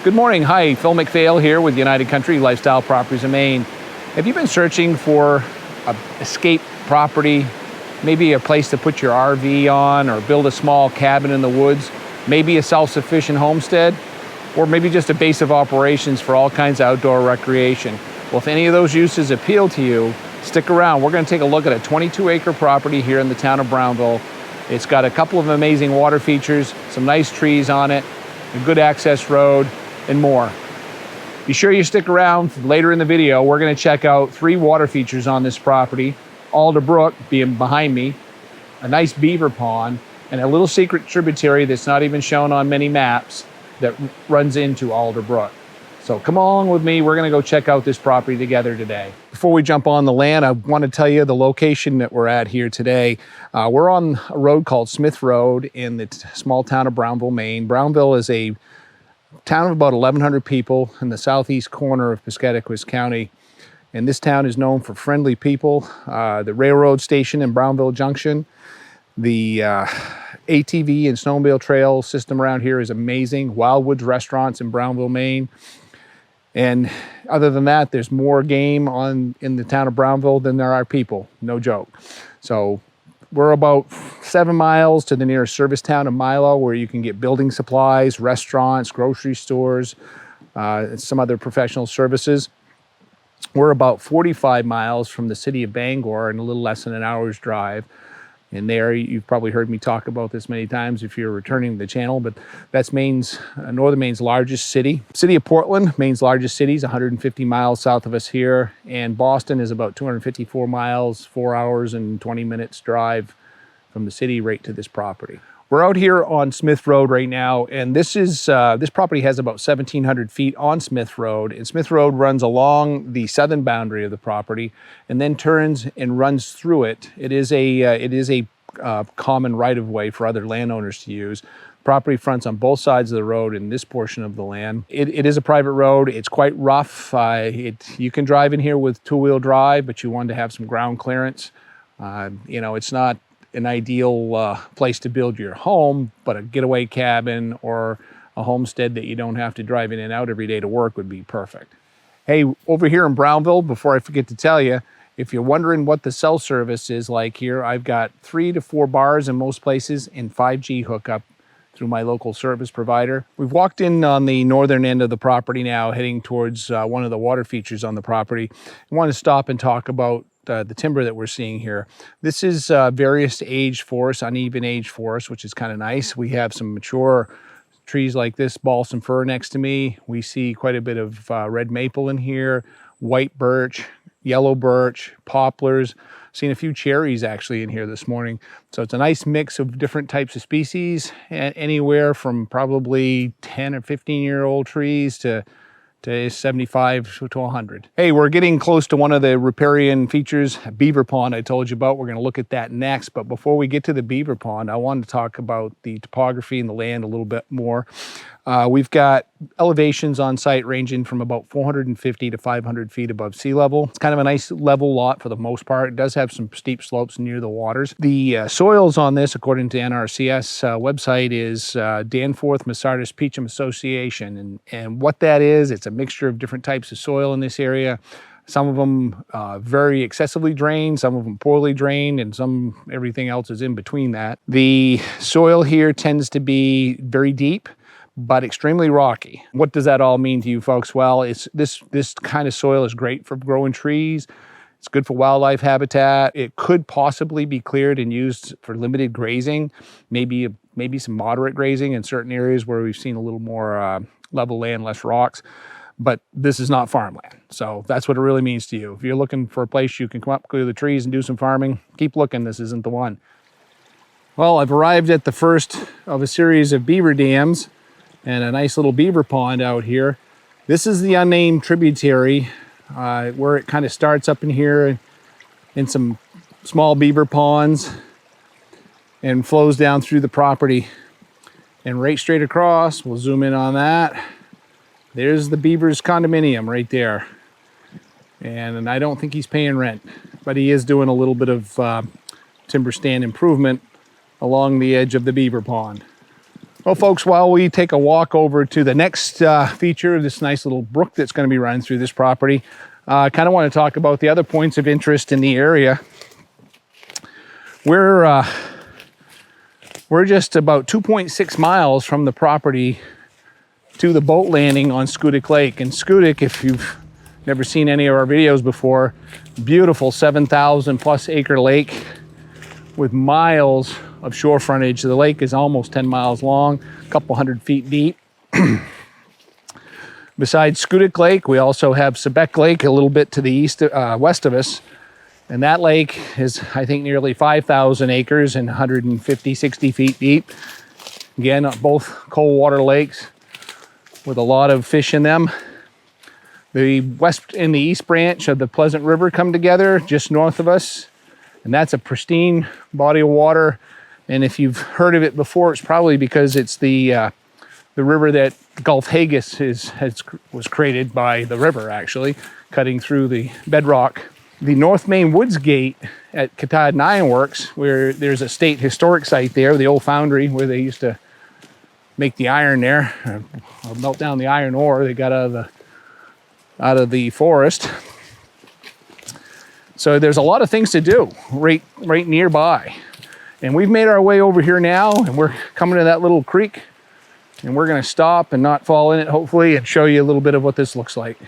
Good morning. Hi, Phil McPhail here with United Country Lifestyle Properties in Maine. Have you been searching for an escape property, maybe a place to put your RV on or build a small cabin in the woods, maybe a self-sufficient homestead, or maybe just a base of operations for all kinds of outdoor recreation? Well, if any of those uses appeal to you, stick around. We're going to take a look at a 22-acre property here in the town of Brownville. It's got a couple of amazing water features, some nice trees on it, a good access road, and more. Be sure you stick around. Later in the video, we're going to check out 3 water features on this property. Alder Brook being behind me, a nice beaver pond, and a little secret tributary that's not even shown on many maps that runs into Alder Brook. So come along with me. We're going to go check out this property together today. Before we jump on the land, I want to tell you the location that we're at here today. We're on a road called Smith Road in the small town of Brownville, Maine. Brownville is a town of about 1,100 people in the southeast corner of Piscataquis County. And this town is known for friendly people. The railroad station in Brownville Junction, the ATV and snowmobile trail system around here is amazing. Wildwoods Restaurants in Brownville, Maine. And other than that, there's more game in the town of Brownville than there are people, no joke. So we're about 7 miles to the nearest service town of Milo, where you can get building supplies, restaurants, grocery stores, and some other professional services. We're about 45 miles from the city of Bangor and a little less than an hour's drive. And there, you've probably heard me talk about this many times if you're returning to the channel, but that's northern Maine's largest city. City of Portland, Maine's largest city, is 150 miles south of us here, and Boston is about 254 miles, 4 hours and 20 minutes drive from the city right to this property. We're out here on Smith Road right now, and this property has about 1,700 feet on Smith Road, and Smith Road runs along the southern boundary of the property and then turns and runs through it. It is a common right-of-way for other landowners to use. Property fronts on both sides of the road in this portion of the land. It is a private road. It's quite rough. You can drive in here with two-wheel drive, but you want to have some ground clearance. It's not an ideal place to build your home, but a getaway cabin or a homestead that you don't have to drive in and out every day to work would be perfect. Hey, over here in Brownville, before I forget to tell you, if you're wondering what the cell service is like here, I've got 3 to 4 bars in most places and 5G hookup through my local service provider. We've walked in on the northern end of the property now, heading towards one of the water features on the property. I want to stop and talk about the timber that we're seeing here. This is various age forest, uneven age forest, which is kind of nice. We have some mature trees like this balsam fir next to me. We see quite a bit of red maple in here, white birch, yellow birch, poplars. Seen a few cherries actually in here this morning. So it's a nice mix of different types of species, anywhere from probably 10 or 15-year-old trees to 75 to 100. Hey, we're getting close to one of the riparian features, Beaver Pond I told you about. We're going to look at that next. But before we get to the Beaver Pond, I wanted to talk about the topography and the land a little bit more. We've got elevations on site ranging from about 450 to 500 feet above sea level. It's kind of a nice level lot for the most part. It does have some steep slopes near the waters. The soils on this, according to NRCS website, is Danforth Masardis Peachum Association. And what that is, it's a mixture of different types of soil in this area. Some of them very excessively drained, some of them poorly drained, and everything else is in between that. The soil here tends to be very deep, but extremely rocky. What does that all mean to you folks? Well, this kind of soil is great for growing trees. It's good for wildlife habitat. It could possibly be cleared and used for limited grazing, maybe some moderate grazing in certain areas where we've seen a little more level land, less rocks. But this is not farmland. So that's what it really means to you. If you're looking for a place you can come up, clear the trees and do some farming, keep looking. This isn't the one. Well, I've arrived at the first of a series of beaver dams and a nice little beaver pond out here. This is the unnamed tributary where it kind of starts up in here in some small beaver ponds and flows down through the property and right straight across. We'll zoom in on that. There's the Beaver's condominium right there. And I don't think he's paying rent, but he is doing a little bit of timber stand improvement along the edge of the beaver pond. Well, folks, while we take a walk over to the next feature of this nice little brook that's going to be running through this property, I kind of want to talk about the other points of interest in the area. We're just about 2.6 miles from the property to the boat landing on Schoodic Lake. And Schoodic, if you've never seen any of our videos before, beautiful 7,000 plus acre lake with miles of shore frontage. The lake is almost 10 miles long, a couple 100 feet deep. Besides Schoodic Lake, we also have Sebec Lake a little bit to the east, west of us. And that lake is, I think, nearly 5,000 acres and 150, 60 feet deep. Again, both cold water lakes with a lot of fish in them. The west and the east branch of the Pleasant River come together just north of us. And that's a pristine body of water. And if you've heard of it before, it's probably because it's the river that Gulf Haggis was created by the river, actually, cutting through the bedrock. The North Maine Woods Gate at Katahdin Iron Works, where there's a state historic site there, the old foundry where they used to make the iron there, or melt down the iron ore they got out of the forest. So there's a lot of things to do right nearby. And we've made our way over here now, and we're coming to that little creek, and we're going to stop and not fall in it, hopefully, and show you a little bit of what this looks like.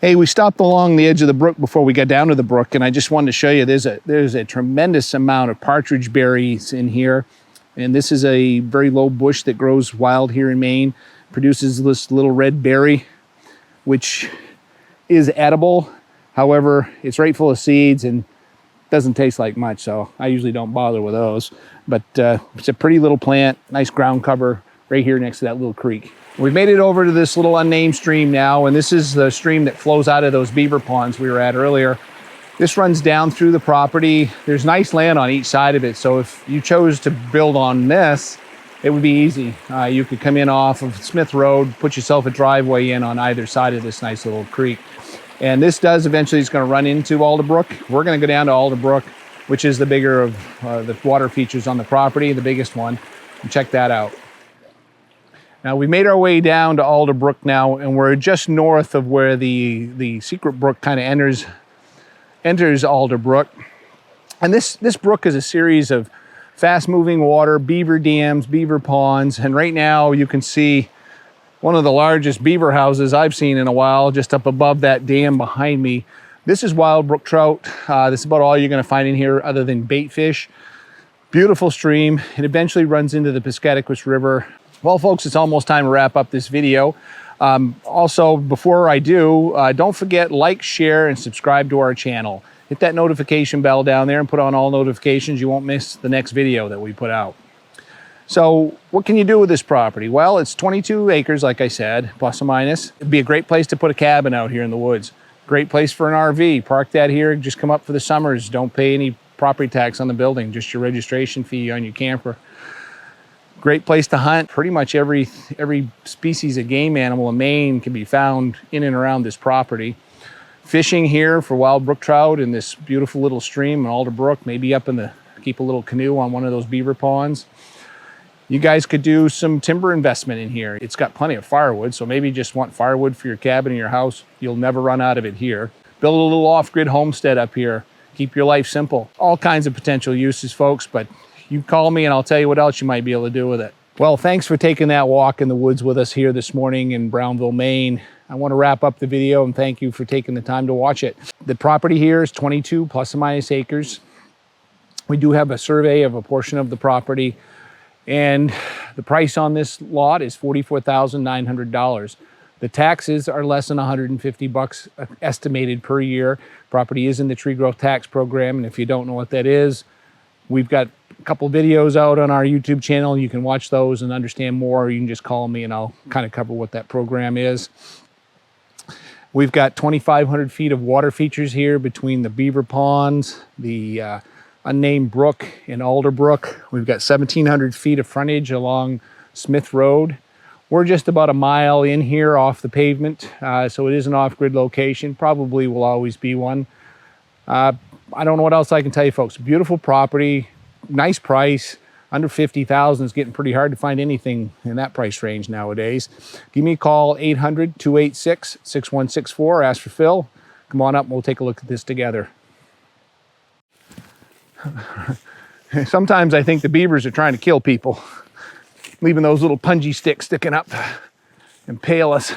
Hey, we stopped along the edge of the brook before we got down to the brook, and I just wanted to show you there's a tremendous amount of partridge berries in here. And this is a very low bush that grows wild here in Maine, produces this little red berry, which is edible. However, it's right full of seeds and doesn't taste like much, so I usually don't bother with those. But it's a pretty little plant, nice ground cover right here next to that little creek. We've made it over to this little unnamed stream now, and this is the stream that flows out of those beaver ponds we were at earlier. This runs down through the property. There's nice land on each side of it, so if you chose to build on this, it would be easy. You could come in off of Smith Road, put yourself a driveway in on either side of this nice little creek. And this does eventually is going to run into Alder Brook. We're going to go down to Alder Brook, which is the bigger of the water features on the property, the biggest one, and check that out. Now we made our way down to Alder Brook now, and we're just north of where the secret brook kind of enters Alder Brook. And this brook is a series of fast-moving water, beaver dams, beaver ponds, and right now you can see one of the largest beaver houses I've seen in a while, just up above that dam behind me. This is wild brook trout. This is about all you're going to find in here other than bait fish. Beautiful stream. It eventually runs into the Piscataquis River. Well, folks, it's almost time to wrap up this video. Also, before I do, don't forget, like, share, and subscribe to our channel. Hit that notification bell down there and put on all notifications. You won't miss the next video that we put out. So what can you do with this property? Well, it's 22 acres, like I said, plus or minus. It'd be a great place to put a cabin out here in the woods. Great place for an RV. Park that here, just come up for the summers. Don't pay any property tax on the building, just your registration fee on your camper. Great place to hunt. Pretty much every species of game animal in Maine can be found in and around this property. Fishing here for wild brook trout in this beautiful little stream in Alder Brook, maybe up in the, keep a little canoe on one of those beaver ponds. You guys could do some timber investment in here. It's got plenty of firewood, so maybe you just want firewood for your cabin or your house. You'll never run out of it here. Build a little off-grid homestead up here. Keep your life simple. All kinds of potential uses, folks, but you call me and I'll tell you what else you might be able to do with it. Well, thanks for taking that walk in the woods with us here this morning in Brownville, Maine. I want to wrap up the video and thank you for taking the time to watch it. The property here is 22 plus or minus acres. We do have a survey of a portion of the property, and the price on this lot is $44,900. The taxes are less than $150 estimated per year. Property is in the tree growth tax program, and if you don't know what that is, we've got a couple videos out on our YouTube channel. You can watch those and understand more, or you can just call me and I'll kind of cover what that program is. We've got 2,500 feet of water features here between the beaver ponds, the unnamed brook in Alder Brook. We've got 1,700 feet of frontage along Smith Road. We're just about a mile in here off the pavement, so it is an off-grid location. Probably will always be one. I don't know what else I can tell you, folks. Beautiful property, nice price. Under 50,000 is getting pretty hard to find anything in that price range nowadays. Give me a call, 800-286-6164. Ask for Phil. Come on up and we'll take a look at this together. Sometimes I think the beavers are trying to kill people, leaving those little punji sticks sticking up, impale us.